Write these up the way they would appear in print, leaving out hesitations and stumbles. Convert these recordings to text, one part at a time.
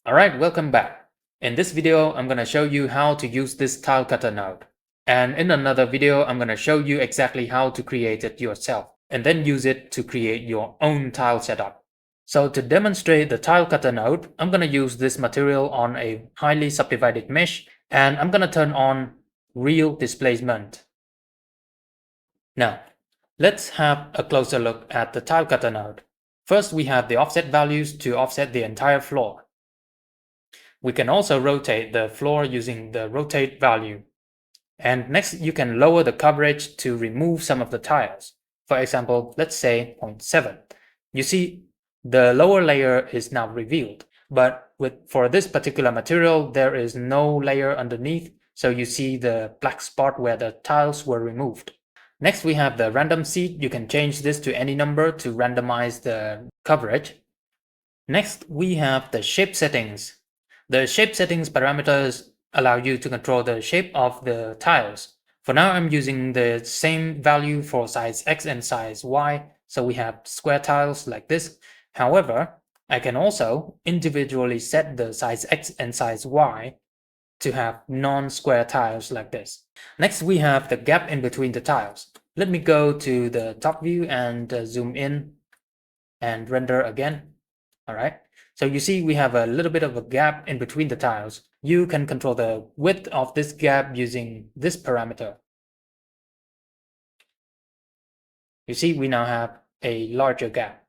Alright, welcome back. In this video, I'm going to show you how to use this tile cutter node. And in another video, I'm going to show you exactly how to create it yourself and then use it to create your own tile setup. So to demonstrate the tile cutter node, I'm going to use this material on a highly subdivided mesh and I'm going to turn on real displacement. Now, let's have a closer look at the tile cutter node. First, we have the offset values to offset the entire floor. We can also rotate the floor using the rotate value. And next, you can lower the coverage to remove some of the tiles. For example, let's say 0.7. You see, the lower layer is now revealed, but for this particular material, there is no layer underneath, so you see the black spot where the tiles were removed. Next, we have the random seed. You can change this to any number to randomize the coverage. Next, we have the shape settings. The shape settings parameters allow you to control the shape of the tiles. For now, I'm using the same value for size X and size Y, so we have square tiles like this. However, I can also individually set the size X and size Y to have non-square tiles like this. Next, we have the gap in between the tiles. Let me go to the top view and zoom in and render again. All right. So you see we have a little bit of a gap in between the tiles. You can control the width of this gap using this parameter. You see we now have a larger gap.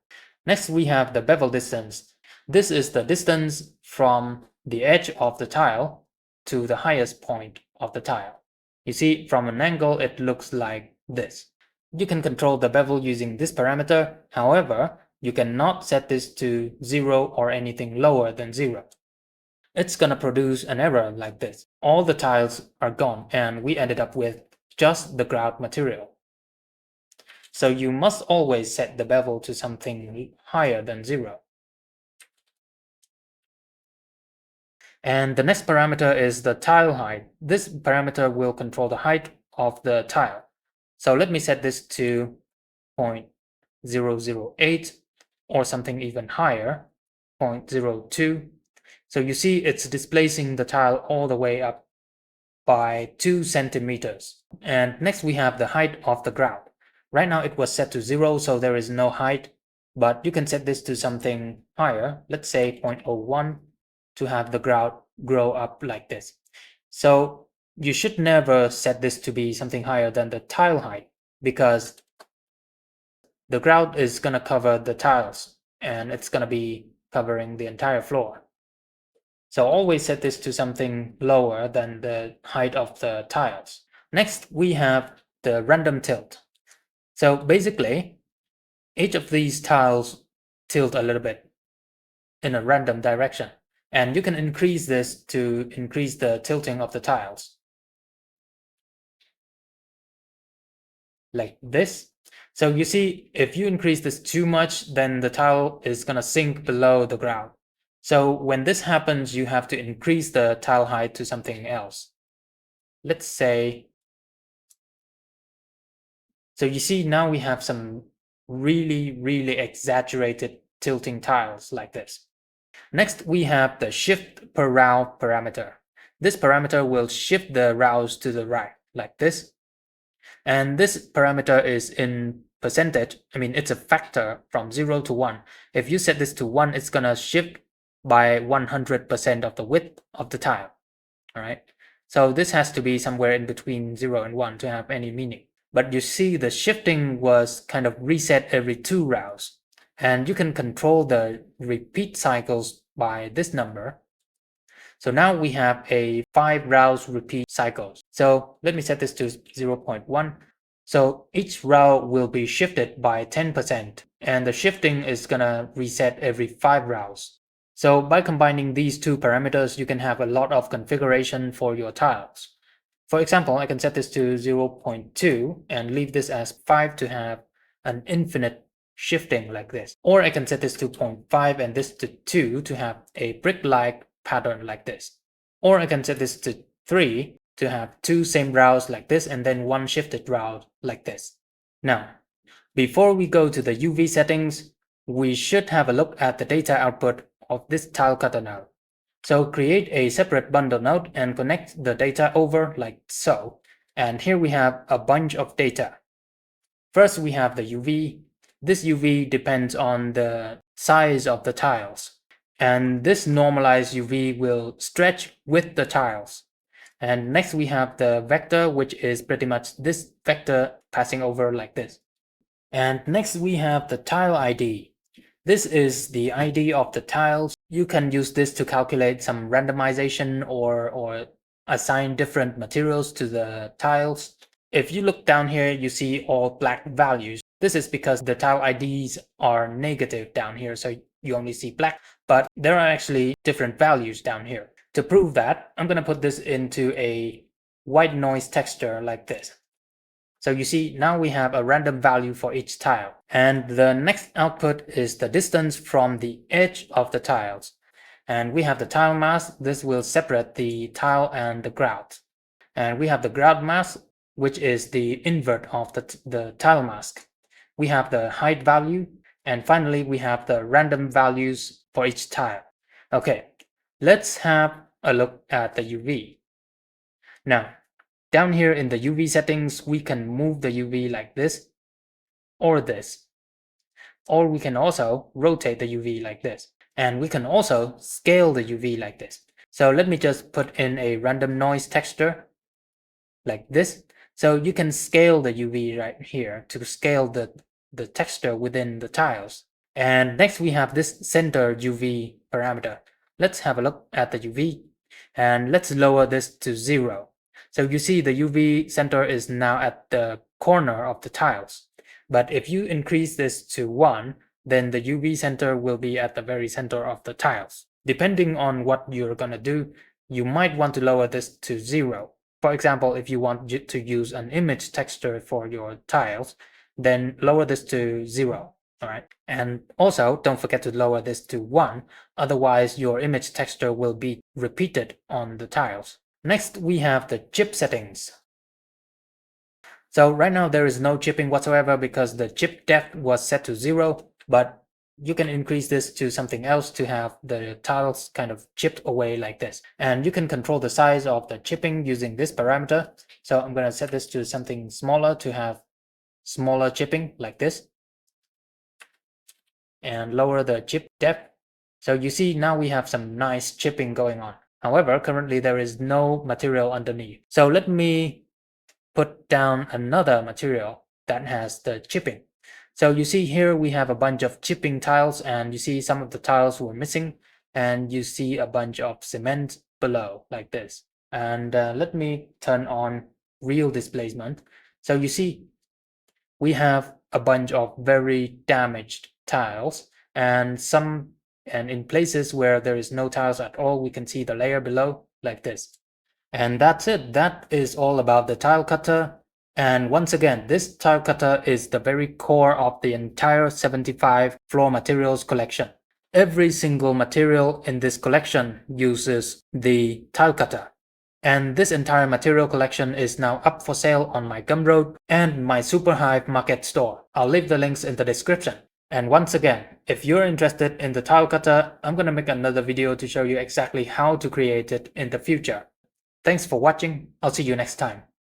Next we have the bevel distance. This is the distance from the edge of the tile to the highest point of the tile. You see from an angle it looks like this. You can control the bevel using this parameter. However, you cannot set this to 0 or anything lower than 0. It's gonna produce an error like this. All the tiles are gone and we ended up with just the grout material. So you must always set the bevel to something higher than 0. And the next parameter is the tile height. This parameter will control the height of the tile. So let me set this to 0.008 or something even higher, 0.02. So you see it's displacing the tile all the way up by 2 centimeters. And next we have the height of the grout. Right now it was set to 0, so there is no height, but you can set this to something higher, let's say 0.01, to have the grout grow up like this. So you should never set this to be something higher than the tile height, because the grout is going to cover the tiles and it's going to be covering the entire floor. So always set this to something lower than the height of the tiles. Next, we have the random tilt. So basically, each of these tiles tilt a little bit in a random direction. And you can increase this to increase the tilting of the tiles. Like this. So you see, if you increase this too much, then the tile is going to sink below the ground. So when this happens, you have to increase the tile height to something else. Let's say, so you see now we have some really exaggerated tilting tiles like this. Next, we have the shift per row parameter. This parameter will shift the rows to the right like this. And this parameter is in percentage. I mean, it's a factor from 0 to 1. If you set this to 1, it's going to shift by 100% of the width of the tile. All right. So this has to be somewhere in between 0 and 1 to have any meaning. But you see the shifting was kind of reset every 2 rows. And you can control the repeat cycles by this number. So now we have a 5 rows repeat cycles. So let me set this to 0.1. So each row will be shifted by 10%, and the shifting is gonna reset every 5 rows. So by combining these two parameters, you can have a lot of configuration for your tiles. For example, I can set this to 0.2 and leave this as 5 to have an infinite shifting like this. Or I can set this to 0.5 and this to 2 to have a brick-like pattern like this. Or I can set this to 3 to have 2 same rows like this and then 1 shifted row like this. Now, before we go to the UV settings, we should have a look at the data output of this tile cutter node. So create a separate bundle node and connect the data over like so. And here we have a bunch of data. First, we have the UV. This UV depends on the size of the tiles. And this normalized UV will stretch with the tiles. And next we have the vector, which is pretty much this vector passing over like this. And next we have the tile ID. This is the ID of the tiles. You can use this to calculate some randomization or assign different materials to the tiles. If you look down here, you see all black values. This is because the tile IDs are negative down here, so you only see black, but there are actually different values down here. To prove that, I'm going to put this into a white noise texture like this. So you see, now we have a random value for each tile. And the next output is the distance from the edge of the tiles. And we have the tile mask. This will separate the tile and the grout. And we have the grout mask, which is the invert of the tile mask. We have the height value. And finally, we have the random values for each tile. Okay, let's have a look at the UV. Now, down here in the UV settings, we can move the UV like this or this. Or we can also rotate the UV like this. And we can also scale the UV like this. So let me just put in a random noise texture like this. So you can scale the UV right here to scale the texture within the tiles. And next we have this center UV parameter. Let's have a look at the UV and let's lower this to 0. So you see the UV center is now at the corner of the tiles. But if you increase this to 1, then the UV center will be at the very center of the tiles. Depending on what you're gonna do, you might want to lower this to 0. For example, if you want to use an image texture for your tiles, then lower this to 0. All right. And also don't forget to lower this to 1. Otherwise, your image texture will be repeated on the tiles. Next, we have the chip settings. So right now there is no chipping whatsoever because the chip depth was set to 0, but you can increase this to something else to have the tiles kind of chipped away like this. And you can control the size of the chipping using this parameter. So I'm going to set this to something smaller to have smaller chipping like this. And lower the chip depth. So you see now we have some nice chipping going on. However, currently there is no material underneath. So let me put down another material that has the chipping. So you see here we have a bunch of chipping tiles and you see some of the tiles were missing and you see a bunch of cement below like this. And let me turn on real displacement. So you see we have a bunch of very damaged tiles and in places where there is no tiles at all, we can see the layer below like this. And that's it. That is all about the tile cutter. And once again, this tile cutter is the very core of the entire 75 floor materials collection. Every single material in this collection uses the tile cutter. And this entire material collection is now up for sale on my Gumroad and my Superhive Market store. I'll leave the links in the description. And once again, if you're interested in the tile cutter, I'm gonna make another video to show you exactly how to create it in the future. Thanks for watching. I'll see you next time.